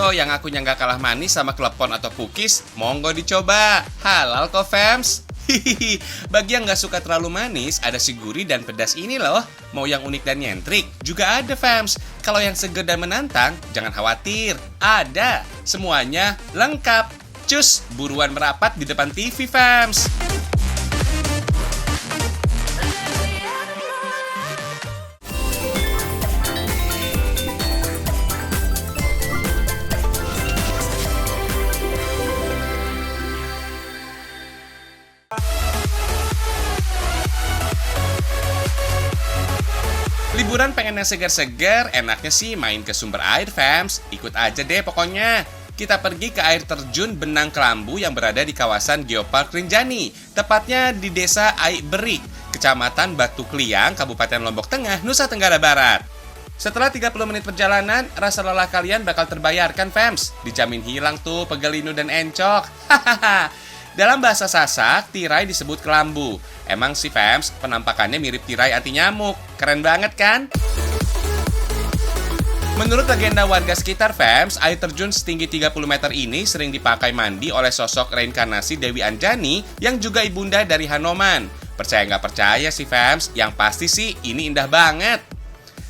taco yang akunya nggak kalah manis sama klepon atau cookies, monggo dicoba. Halal kok, fams. Hihihi, bagi yang nggak suka terlalu manis, ada si gurih dan pedas ini loh. Mau yang unik dan nyentrik, juga ada fams. Kalau yang seger dan menantang, jangan khawatir. Ada, semuanya lengkap. Cus, buruan merapat di depan TV, fams. Liburan pengen yang segar-segar, enaknya sih main ke sumber air, fams. Ikut aja deh pokoknya. Kita pergi ke air terjun Benang Kelambu yang berada di kawasan Geopark Rinjani, tepatnya di Desa Aik Berik, Kecamatan Batu Kliang, Kabupaten Lombok Tengah, Nusa Tenggara Barat. Setelah 30 menit perjalanan, rasa lelah kalian bakal terbayarkan, fams. Dijamin hilang tuh pegel linu dan encok. Hahaha. Dalam bahasa Sasak, tirai disebut kelambu. Emang sih, fams, penampakannya mirip tirai anti nyamuk. Keren banget kan? Menurut legenda warga sekitar, fams, air terjun setinggi 30 meter ini sering dipakai mandi oleh sosok reinkarnasi Dewi Anjani yang juga ibunda dari Hanoman. Percaya nggak percaya sih, fams, yang pasti sih ini indah banget.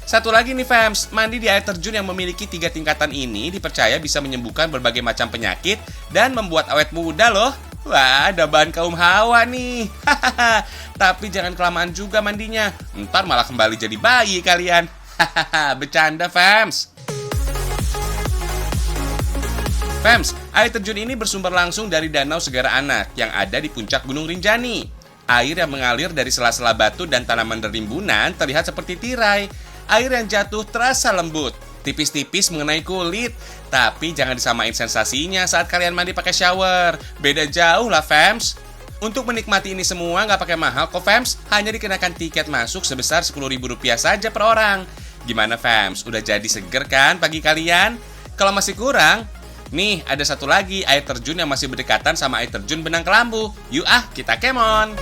Satu lagi nih, fams, mandi di air terjun yang memiliki 3 tingkatan ini dipercaya bisa menyembuhkan berbagai macam penyakit dan membuat awet muda loh. Wah, ada bahan kaum hawa nih. Hahaha. Tapi jangan kelamaan juga mandinya. Ntar malah kembali jadi bayi kalian. Hahaha, bercanda, fams. Fams, air terjun ini bersumber langsung dari Danau Segara Anak yang ada di puncak Gunung Rinjani. Air yang mengalir dari sela-sela batu dan tanaman rimbunan terlihat seperti tirai. Air yang jatuh terasa lembut, tipis-tipis mengenai kulit. Tapi jangan disamain sensasinya saat kalian mandi pakai shower. Beda jauh lah, fams. Untuk menikmati ini semua nggak pakai mahal kok, fams. Hanya dikenakan tiket masuk sebesar Rp10.000 saja per orang. Gimana, fams? Udah jadi seger kan pagi kalian? Kalau masih kurang, nih ada satu lagi air terjun yang masih berdekatan sama air terjun Benang Kelambu. Yuk kita kemon.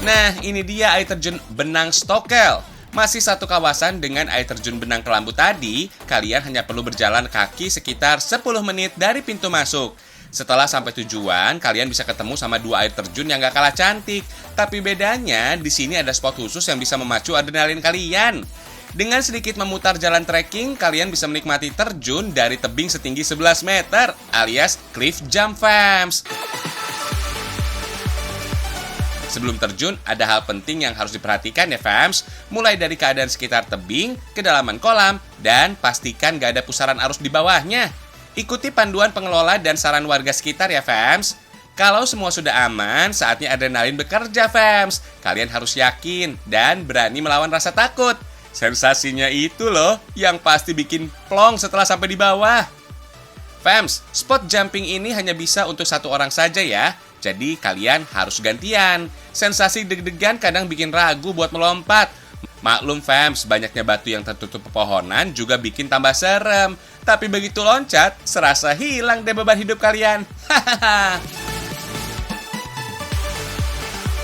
Nah, ini dia air terjun Benang Stokel. Masih satu kawasan dengan air terjun Benang Kelambu tadi, kalian hanya perlu berjalan kaki sekitar 10 menit dari pintu masuk. Setelah sampai tujuan, kalian bisa ketemu sama 2 air terjun yang gak kalah cantik. Tapi bedanya, di sini ada spot khusus yang bisa memacu adrenalin kalian. Dengan sedikit memutar jalan trekking, kalian bisa menikmati terjun dari tebing setinggi 11 meter, alias cliff jump, fams. Sebelum terjun, ada hal penting yang harus diperhatikan ya, fams. Mulai dari keadaan sekitar tebing, kedalaman kolam, dan pastikan gak ada pusaran arus di bawahnya. Ikuti panduan pengelola dan saran warga sekitar ya, fams. Kalau semua sudah aman, saatnya adrenalin bekerja, fams. Kalian harus yakin dan berani melawan rasa takut. Sensasinya itu loh, yang pasti bikin plong setelah sampai di bawah. Fams, spot jumping ini hanya bisa untuk 1 orang saja ya. Jadi kalian harus gantian. Sensasi deg-degan kadang bikin ragu buat melompat. Maklum, fams, banyaknya batu yang tertutup pepohonan juga bikin tambah serem. Tapi begitu loncat, serasa hilang deh beban hidup kalian. Hahaha.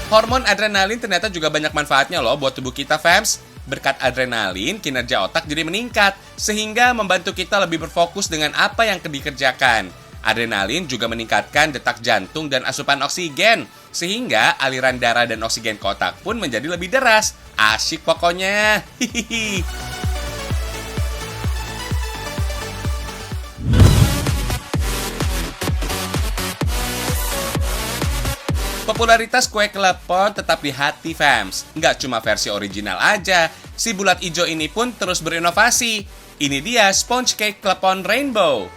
Hormon adrenalin ternyata juga banyak manfaatnya loh buat tubuh kita, fams. Berkat adrenalin, kinerja otak jadi meningkat, sehingga membantu kita lebih berfokus dengan apa yang dikerjakan. Adrenalin juga meningkatkan detak jantung dan asupan oksigen, sehingga aliran darah dan oksigen ke otak pun menjadi lebih deras. Asyik pokoknya. Hihihi. Popularitas kue klepon tetap di hati, fams. Nggak cuma versi original aja, si bulat ijo ini pun terus berinovasi. Ini dia sponge cake klepon rainbow.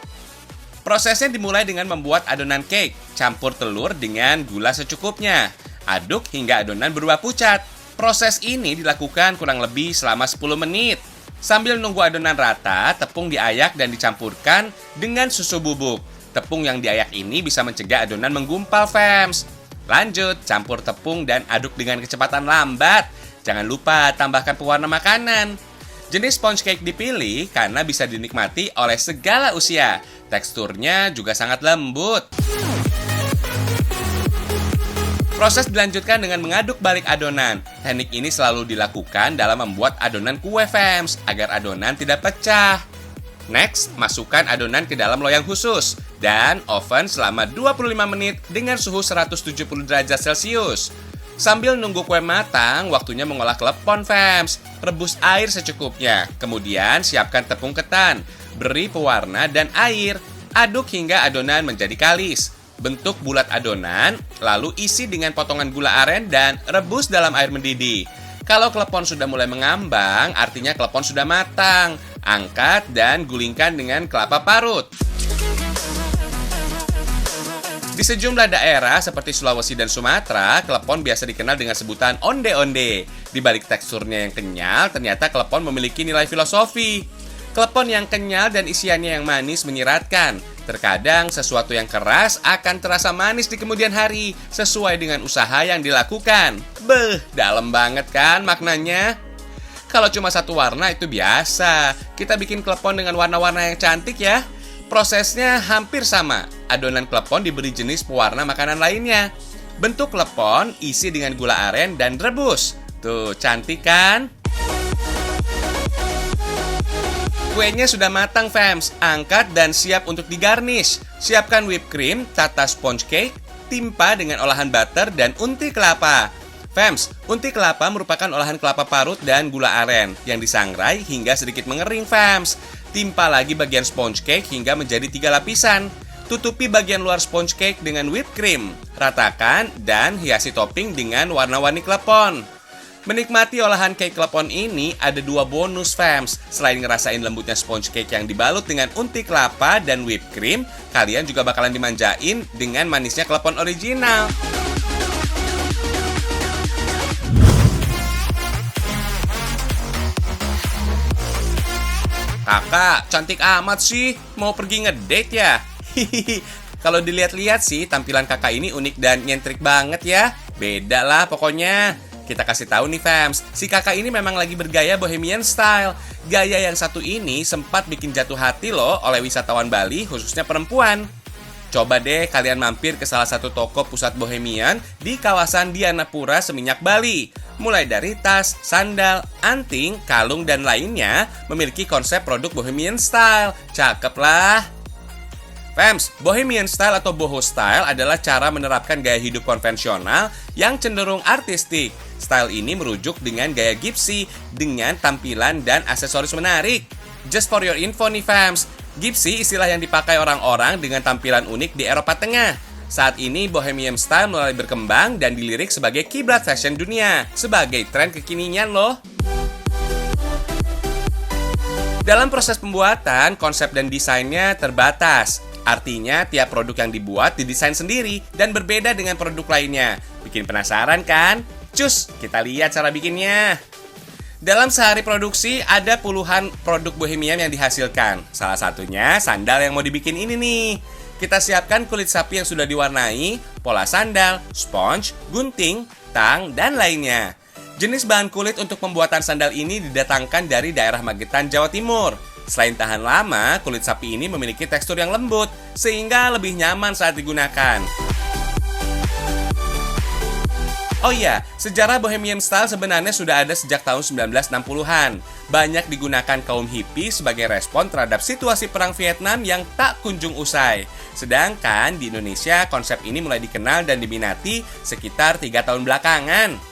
Prosesnya dimulai dengan membuat adonan cake, campur telur dengan gula secukupnya. Aduk hingga adonan berubah pucat. Proses ini dilakukan kurang lebih selama 10 menit. Sambil nunggu adonan rata, tepung diayak dan dicampurkan dengan susu bubuk. Tepung yang diayak ini bisa mencegah adonan menggumpal, fams. Lanjut, campur tepung dan aduk dengan kecepatan lambat. Jangan lupa tambahkan pewarna makanan. Jenis sponge cake dipilih karena bisa dinikmati oleh segala usia. Teksturnya juga sangat lembut. Proses dilanjutkan dengan mengaduk balik adonan. Teknik ini selalu dilakukan dalam membuat adonan kue fams, agar adonan tidak pecah. Next, masukkan adonan ke dalam loyang khusus dan oven selama 25 menit dengan suhu 170 derajat Celcius. Sambil nunggu kue matang, waktunya mengolah klepon fams. Rebus air secukupnya, kemudian siapkan tepung ketan, beri pewarna dan air. Aduk hingga adonan menjadi kalis. Bentuk bulat adonan, lalu isi dengan potongan gula aren dan rebus dalam air mendidih. Kalau klepon sudah mulai mengambang, artinya klepon sudah matang. Angkat dan gulingkan dengan kelapa parut. Di sejumlah daerah seperti Sulawesi dan Sumatera, klepon biasa dikenal dengan sebutan onde-onde. Di balik teksturnya yang kenyal, ternyata klepon memiliki nilai filosofi. Klepon yang kenyal dan isiannya yang manis menyeratkan. Terkadang sesuatu yang keras akan terasa manis di kemudian hari, sesuai dengan usaha yang dilakukan. Beuh, dalam banget kan maknanya? Kalau cuma satu warna itu biasa. Kita bikin klepon dengan warna-warna yang cantik ya. Prosesnya hampir sama. Adonan klepon diberi jenis pewarna makanan lainnya. Bentuk klepon isi dengan gula aren dan rebus. Tuh, cantik kan? Kuenya sudah matang fams, angkat dan siap untuk digarnish. Siapkan whipped cream, tata sponge cake, timpa dengan olahan butter dan unti kelapa. Fams, unti kelapa merupakan olahan kelapa parut dan gula aren yang disangrai hingga sedikit mengering fams. Timpa lagi bagian sponge cake hingga menjadi 3 lapisan. Tutupi bagian luar sponge cake dengan whipped cream. Ratakan dan hiasi topping dengan warna-warni klepon. Menikmati olahan cake klepon ini ada 2 bonus fams. Selain ngerasain lembutnya sponge cake yang dibalut dengan unti kelapa dan whipped cream, kalian juga bakalan dimanjain dengan manisnya klepon original. Kakak, cantik amat sih. Mau pergi ngedate ya? Hihihi. Kalau dilihat-lihat sih, tampilan kakak ini unik dan nyentrik banget ya. Beda lah pokoknya. Kita kasih tahu nih fams, si kakak ini memang lagi bergaya bohemian style. Gaya yang satu ini sempat bikin jatuh hati loh oleh wisatawan Bali, khususnya perempuan. Coba deh kalian mampir ke salah satu toko pusat bohemian di kawasan Dianapura Seminyak Bali. Mulai dari tas, sandal, anting, kalung, dan lainnya memiliki konsep produk bohemian style. Cakep lah. Fams, bohemian style atau boho style adalah cara menerapkan gaya hidup konvensional yang cenderung artistik. Style ini merujuk dengan gaya gypsy dengan tampilan dan aksesoris menarik. Just for your info nih fams, gypsy istilah yang dipakai orang-orang dengan tampilan unik di Eropa Tengah. Saat ini bohemian style mulai berkembang dan dilirik sebagai kiblat fashion dunia, sebagai tren kekinian loh. Dalam proses pembuatan, konsep dan desainnya terbatas. Artinya, tiap produk yang dibuat didesain sendiri dan berbeda dengan produk lainnya. Bikin penasaran kan? Cus, kita lihat cara bikinnya. Dalam sehari produksi, ada puluhan produk bohemian yang dihasilkan. Salah satunya sandal yang mau dibikin ini nih. Kita siapkan kulit sapi yang sudah diwarnai, pola sandal, sponge, gunting, tang, dan lainnya. Jenis bahan kulit untuk pembuatan sandal ini didatangkan dari daerah Magetan, Jawa Timur. Selain tahan lama, kulit sapi ini memiliki tekstur yang lembut, sehingga lebih nyaman saat digunakan. Oh iya, sejarah bohemian style sebenarnya sudah ada sejak tahun 1960-an. Banyak digunakan kaum hippie sebagai respon terhadap situasi perang Vietnam yang tak kunjung usai. Sedangkan di Indonesia, konsep ini mulai dikenal dan diminati sekitar 3 tahun belakangan.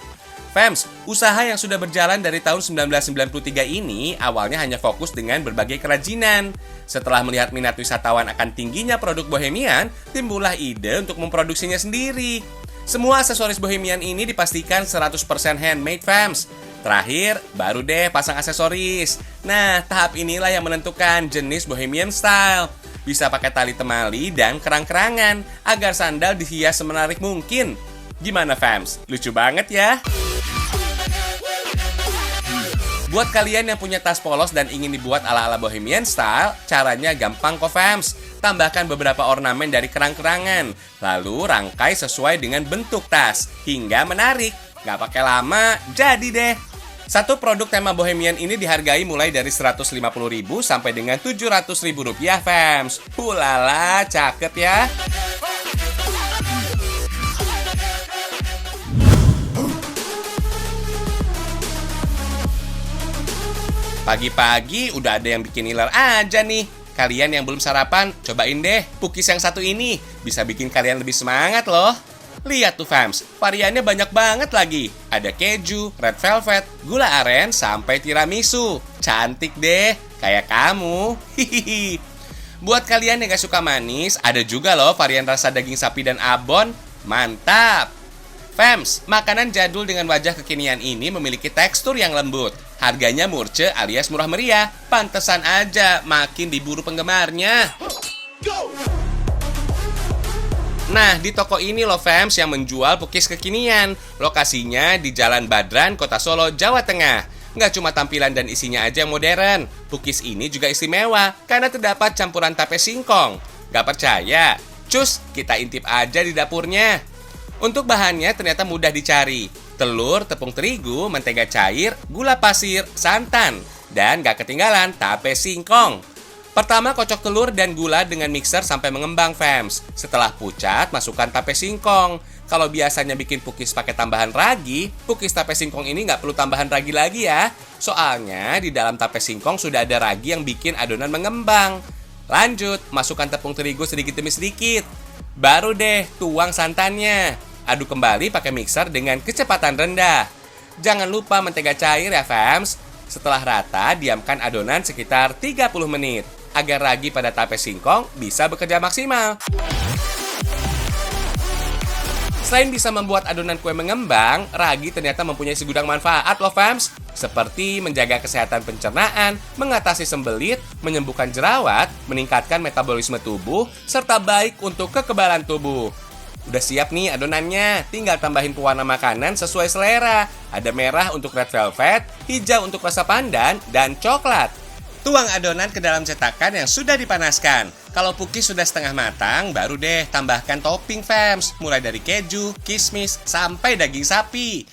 Fams, usaha yang sudah berjalan dari tahun 1993 ini awalnya hanya fokus dengan berbagai kerajinan. Setelah melihat minat wisatawan akan tingginya produk bohemian, timbullah ide untuk memproduksinya sendiri. Semua aksesoris bohemian ini dipastikan 100% handmade fams. Terakhir, baru deh pasang aksesoris. Nah, tahap inilah yang menentukan jenis bohemian style. Bisa pakai tali temali dan kerang-kerangan agar sandal dihias semenarik mungkin. Gimana fams? Lucu banget ya? Buat kalian yang punya tas polos dan ingin dibuat ala-ala bohemian style, caranya gampang kok fams. Tambahkan beberapa ornamen dari kerang-kerangan, lalu rangkai sesuai dengan bentuk tas, hingga menarik. Gak pakai lama, jadi deh. Satu produk tema bohemian ini dihargai mulai dari Rp150.000 sampai dengan Rp700.000 fams. Hulala, cakep ya. Pagi-pagi udah ada yang bikin ngiler aja nih. Kalian yang belum sarapan, cobain deh cookies yang satu ini. Bisa bikin kalian lebih semangat loh. Lihat tuh fams, variannya banyak banget lagi. Ada keju, red velvet, gula aren, sampai tiramisu. Cantik deh, kayak kamu. Hihihi. Buat kalian yang gak suka manis, ada juga loh varian rasa daging sapi dan abon. Mantap! Fams, makanan jadul dengan wajah kekinian ini memiliki tekstur yang lembut. Harganya murce alias murah meriah. Pantesan aja makin diburu penggemarnya. Nah, di toko ini loh fams yang menjual cookies kekinian. Lokasinya di Jalan Badran, Kota Solo, Jawa Tengah. Nggak cuma tampilan dan isinya aja yang modern. Cookies ini juga istimewa karena terdapat campuran tape singkong. Nggak percaya? Cus, kita intip aja di dapurnya. Untuk bahannya ternyata mudah dicari. Telur, tepung terigu, mentega cair, gula pasir, santan. Dan gak ketinggalan tape singkong. Pertama kocok telur dan gula dengan mixer sampai mengembang fams. Setelah pucat, masukkan tape singkong. Kalau biasanya bikin cookies pakai tambahan ragi, cookies tape singkong ini gak perlu tambahan ragi lagi ya. Soalnya di dalam tape singkong sudah ada ragi yang bikin adonan mengembang. Lanjut, masukkan tepung terigu sedikit demi sedikit. Baru deh tuang santannya. Aduk kembali pakai mixer dengan kecepatan rendah. Jangan lupa mentega cair ya fams. Setelah rata, diamkan adonan sekitar 30 menit agar ragi pada tape singkong bisa bekerja maksimal. Selain bisa membuat adonan kue mengembang, ragi ternyata mempunyai segudang manfaat loh fams. Seperti menjaga kesehatan pencernaan, mengatasi sembelit, menyembuhkan jerawat, meningkatkan metabolisme tubuh, serta baik untuk kekebalan tubuh. Udah siap nih adonannya, tinggal tambahin pewarna makanan sesuai selera. Ada merah untuk red velvet, hijau untuk rasa pandan, dan coklat. Tuang adonan ke dalam cetakan yang sudah dipanaskan. Kalau cookies sudah setengah matang, baru deh tambahkan topping fams. Mulai dari keju, kismis, sampai daging sapi.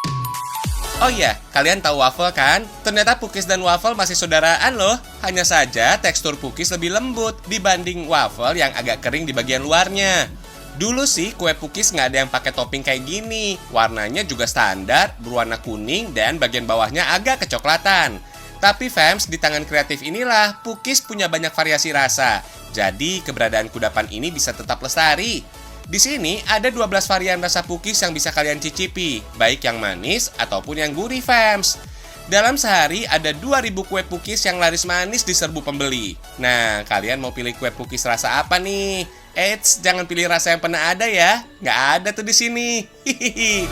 Oh iya, kalian tahu waffle kan? Ternyata cookies dan waffle masih saudaraan loh. Hanya saja tekstur cookies lebih lembut dibanding waffle yang agak kering di bagian luarnya. Dulu sih kue cookies nggak ada yang pakai topping kayak gini. Warnanya juga standar, berwarna kuning dan bagian bawahnya agak kecoklatan. Tapi fams, di tangan kreatif inilah cookies punya banyak variasi rasa. Jadi keberadaan kudapan ini bisa tetap lestari. Di sini ada 12 varian rasa cookies yang bisa kalian cicipi, baik yang manis ataupun yang gurih fams. Dalam sehari ada 2000 kue cookies yang laris manis di serbu pembeli. Nah, kalian mau pilih kue cookies rasa apa nih? Eits, jangan pilih rasa yang pernah ada ya. Nggak ada tuh di sini. Hihihi.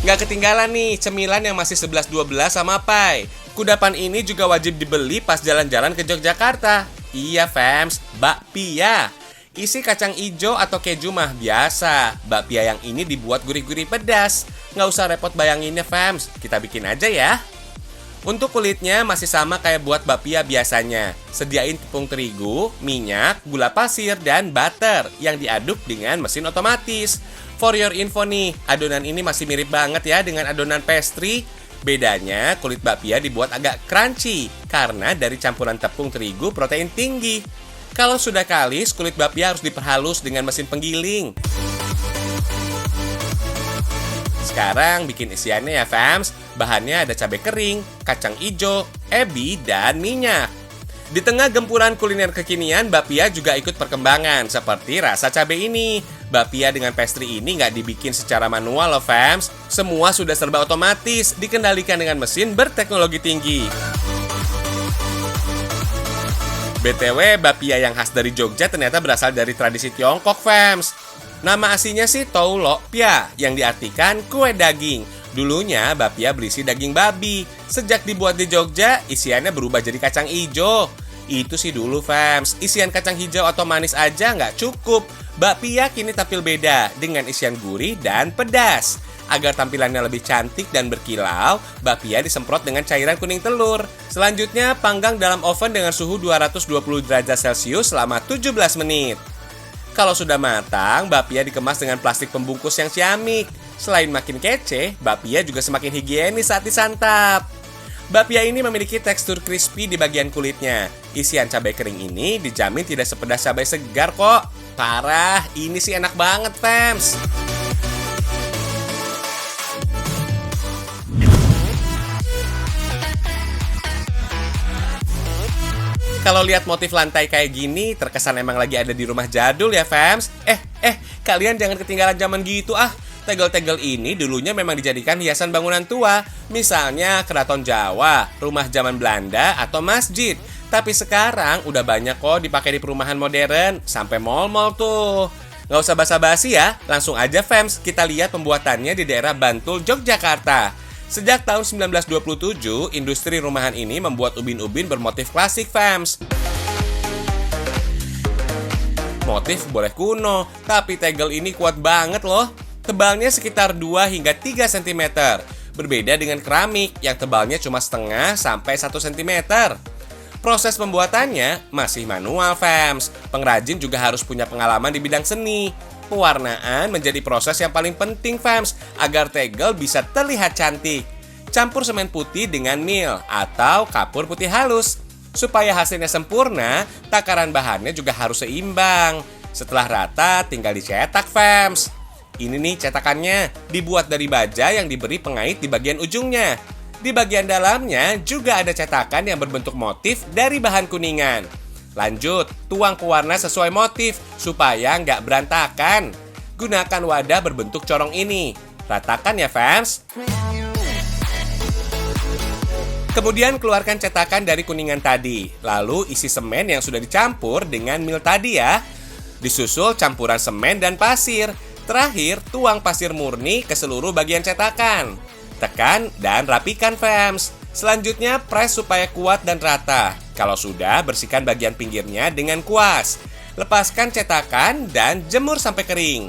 Nggak ketinggalan nih cemilan yang masih 11-12 sama pai. Kudapan ini juga wajib dibeli pas jalan-jalan ke Yogyakarta. Iya fams, bakpia. Isi kacang ijo atau keju mah biasa. Bakpia yang ini dibuat gurih-gurih pedas. Nggak usah repot bayanginnya fams, kita bikin aja ya. Untuk kulitnya masih sama kayak buat bakpia biasanya. Sediain tepung terigu, minyak, gula pasir, dan butter yang diaduk dengan mesin otomatis. For your info nih, adonan ini masih mirip banget ya dengan adonan pastry. Bedanya kulit bakpia dibuat agak crunchy karena dari campuran tepung terigu protein tinggi. Kalau sudah kalis, kulit bakpia harus diperhalus dengan mesin penggiling. Sekarang bikin isiannya ya fams. Bahannya ada cabai kering, kacang ijo, ebi, dan minyak. Di tengah gempuran kuliner kekinian, bakpia juga ikut perkembangan seperti rasa cabai ini. Bakpia dengan pastry ini nggak dibikin secara manual loh fams. Semua sudah serba otomatis, dikendalikan dengan mesin berteknologi tinggi. BTW, bakpia yang khas dari Jogja ternyata berasal dari tradisi Tiongkok fams. Nama aslinya sih Toulokpia, yang diartikan kue daging. Dulunya bakpia berisi daging babi. Sejak dibuat di Jogja, isiannya berubah jadi kacang ijo. Itu sih dulu fams, isian kacang hijau atau manis aja nggak cukup. Bakpia kini tampil beda dengan isian gurih dan pedas. Agar tampilannya lebih cantik dan berkilau, bakpia disemprot dengan cairan kuning telur. Selanjutnya, panggang dalam oven dengan suhu 220 derajat Celcius selama 17 menit. Kalau sudah matang, bakpia dikemas dengan plastik pembungkus yang ciamik. Selain makin kece, bakpia juga semakin higienis saat disantap. Bapia ini memiliki tekstur crispy di bagian kulitnya. Isian cabai kering ini dijamin tidak sepedas cabai segar kok. Parah, ini sih enak banget, fams. Kalau lihat motif lantai kayak gini, terkesan emang lagi ada di rumah jadul ya, fams. Kalian jangan ketinggalan zaman gitu ah. Tegel-tegel ini dulunya memang dijadikan hiasan bangunan tua. Misalnya keraton Jawa, rumah zaman Belanda, atau masjid. Tapi sekarang udah banyak kok dipakai di perumahan modern, sampai mall-mall tuh. Nggak usah basa-basi ya, langsung aja fams kita lihat pembuatannya di daerah Bantul, Yogyakarta. Sejak tahun 1927, industri rumahan ini membuat ubin-ubin bermotif klasik, fams. Motif boleh kuno, tapi tegel ini kuat banget loh. Tebalnya sekitar 2 hingga 3 cm. Berbeda dengan keramik yang tebalnya cuma setengah sampai 1 cm. Proses pembuatannya masih manual, fams. Pengrajin juga harus punya pengalaman di bidang seni. Pewarnaan menjadi proses yang paling penting, fams, agar tegel bisa terlihat cantik. Campur semen putih dengan nil atau kapur putih halus. Supaya hasilnya sempurna, takaran bahannya juga harus seimbang. Setelah rata, tinggal dicetak, fams. Ini nih cetakannya, dibuat dari baja yang diberi pengait di bagian ujungnya. Di bagian dalamnya juga ada cetakan yang berbentuk motif dari bahan kuningan. Lanjut, tuang pewarna sesuai motif supaya nggak berantakan. Gunakan wadah berbentuk corong ini. Ratakan ya, fans. Kemudian keluarkan cetakan dari kuningan tadi. Lalu isi semen yang sudah dicampur dengan mil tadi ya. Disusul campuran semen dan pasir. Terakhir, tuang pasir murni ke seluruh bagian cetakan. Tekan dan rapikan, fans. Selanjutnya, press supaya kuat dan rata. Kalau sudah, bersihkan bagian pinggirnya dengan kuas. Lepaskan cetakan dan jemur sampai kering.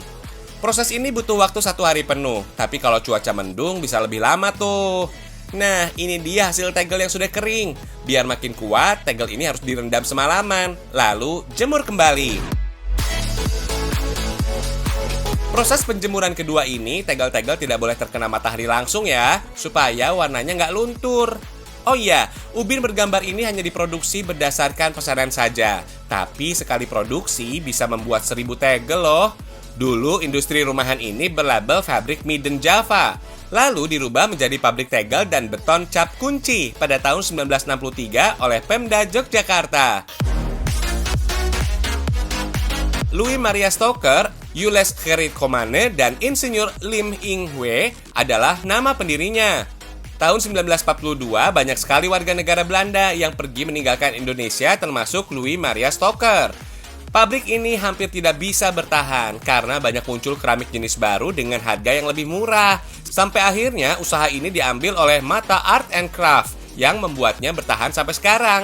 Proses ini butuh waktu 1 hari penuh, tapi kalau cuaca mendung bisa lebih lama tuh. Nah, ini dia hasil tegel yang sudah kering. Biar makin kuat, tegel ini harus direndam semalaman, lalu jemur kembali. Proses penjemuran kedua ini, tegel-tegel tidak boleh terkena matahari langsung ya, supaya warnanya nggak luntur. Oh iya, ubin bergambar ini hanya diproduksi berdasarkan pesanan saja. Tapi sekali produksi bisa membuat 1000 tegel loh. Dulu industri rumahan ini berlabel Fabrik Midden Java. Lalu dirubah menjadi pabrik tegel dan beton cap kunci pada tahun 1963 oleh Pemda Yogyakarta. Louis Maria Stoker, Jules Gerrit Komane, dan Insinyur Lim Ing Hue adalah nama pendirinya. Tahun 1942, banyak sekali warga negara Belanda yang pergi meninggalkan Indonesia termasuk Louis Maria Stoker. Pabrik ini hampir tidak bisa bertahan karena banyak muncul keramik jenis baru dengan harga yang lebih murah. Sampai akhirnya usaha ini diambil oleh Mata Art and Craft yang membuatnya bertahan sampai sekarang.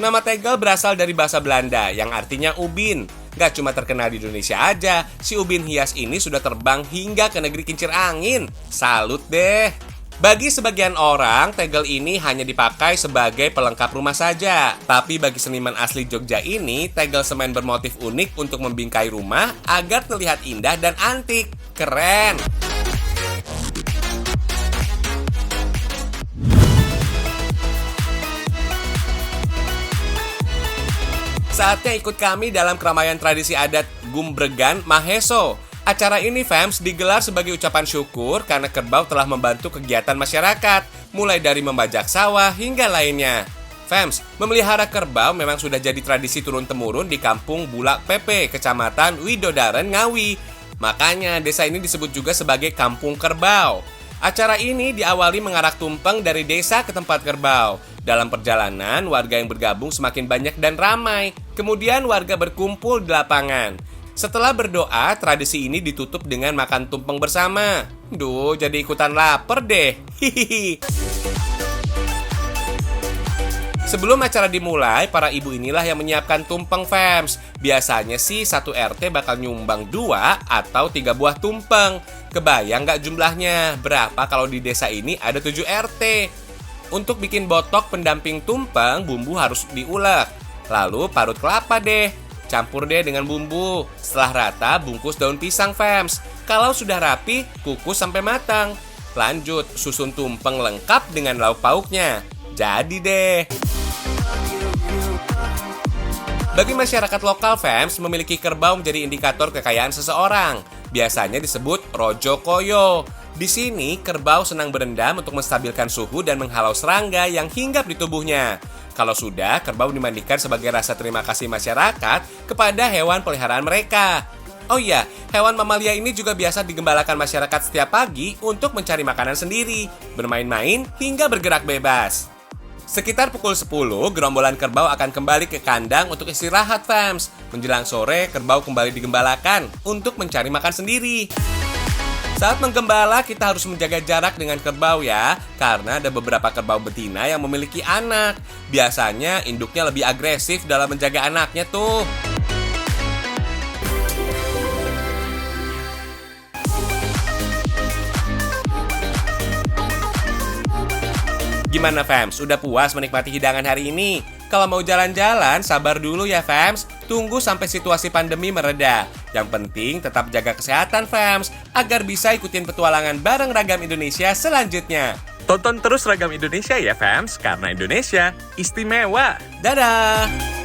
Nama tegel berasal dari bahasa Belanda yang artinya ubin. Gak cuma terkenal di Indonesia aja, si ubin hias ini sudah terbang hingga ke negeri kincir angin. Salut deh! Bagi sebagian orang, tegel ini hanya dipakai sebagai pelengkap rumah saja. Tapi bagi seniman asli Jogja ini, tegel semen bermotif unik untuk membingkai rumah agar terlihat indah dan antik. Keren! Saatnya ikut kami dalam keramaian tradisi adat Gumbregan Maheso. Acara ini, fams, digelar sebagai ucapan syukur karena kerbau telah membantu kegiatan masyarakat, mulai dari membajak sawah hingga lainnya. Fams, memelihara kerbau memang sudah jadi tradisi turun-temurun di kampung Bulak Pepe, Kecamatan Widodaren, Ngawi. Makanya desa ini disebut juga sebagai Kampung Kerbau. Acara ini diawali mengarak tumpeng dari desa ke tempat kerbau. Dalam perjalanan, warga yang bergabung semakin banyak dan ramai. Kemudian warga berkumpul di lapangan. Setelah berdoa, tradisi ini ditutup dengan makan tumpeng bersama. Duh, jadi ikutan lapar deh. Hihihi. Sebelum acara dimulai, para ibu inilah yang menyiapkan tumpeng, fams. Biasanya sih satu RT bakal nyumbang 2 atau 3 buah tumpeng. Kebayang nggak jumlahnya? Berapa kalau di desa ini ada 7 RT? Untuk bikin botok pendamping tumpeng, bumbu harus diulek. Lalu parut kelapa deh. Campur deh dengan bumbu. Setelah rata, bungkus daun pisang, fams. Kalau sudah rapi, kukus sampai matang. Lanjut, susun tumpeng lengkap dengan lauk pauknya. Jadi deh. Bagi masyarakat lokal, fams, memiliki kerbau menjadi indikator kekayaan seseorang. Biasanya disebut rojo koyo. Di sini, kerbau senang berendam untuk menstabilkan suhu dan menghalau serangga yang hinggap di tubuhnya. Kalau sudah, kerbau dimandikan sebagai rasa terima kasih masyarakat kepada hewan peliharaan mereka. Oh iya, hewan mamalia ini juga biasa digembalakan masyarakat setiap pagi untuk mencari makanan sendiri, bermain-main, hingga bergerak bebas. Sekitar pukul 10, gerombolan kerbau akan kembali ke kandang untuk istirahat, fams. Menjelang sore, kerbau kembali digembalakan untuk mencari makan sendiri. Saat menggembala, kita harus menjaga jarak dengan kerbau ya, karena ada beberapa kerbau betina yang memiliki anak. Biasanya induknya lebih agresif dalam menjaga anaknya tuh. Gimana fams? Udah puas menikmati hidangan hari ini? Kalau mau jalan-jalan, sabar dulu ya fams. Tunggu sampai situasi pandemi mereda. Yang penting tetap jaga kesehatan fams, agar bisa ikutin petualangan bareng Ragam Indonesia selanjutnya. Tonton terus Ragam Indonesia ya fams, karena Indonesia istimewa. Dadah!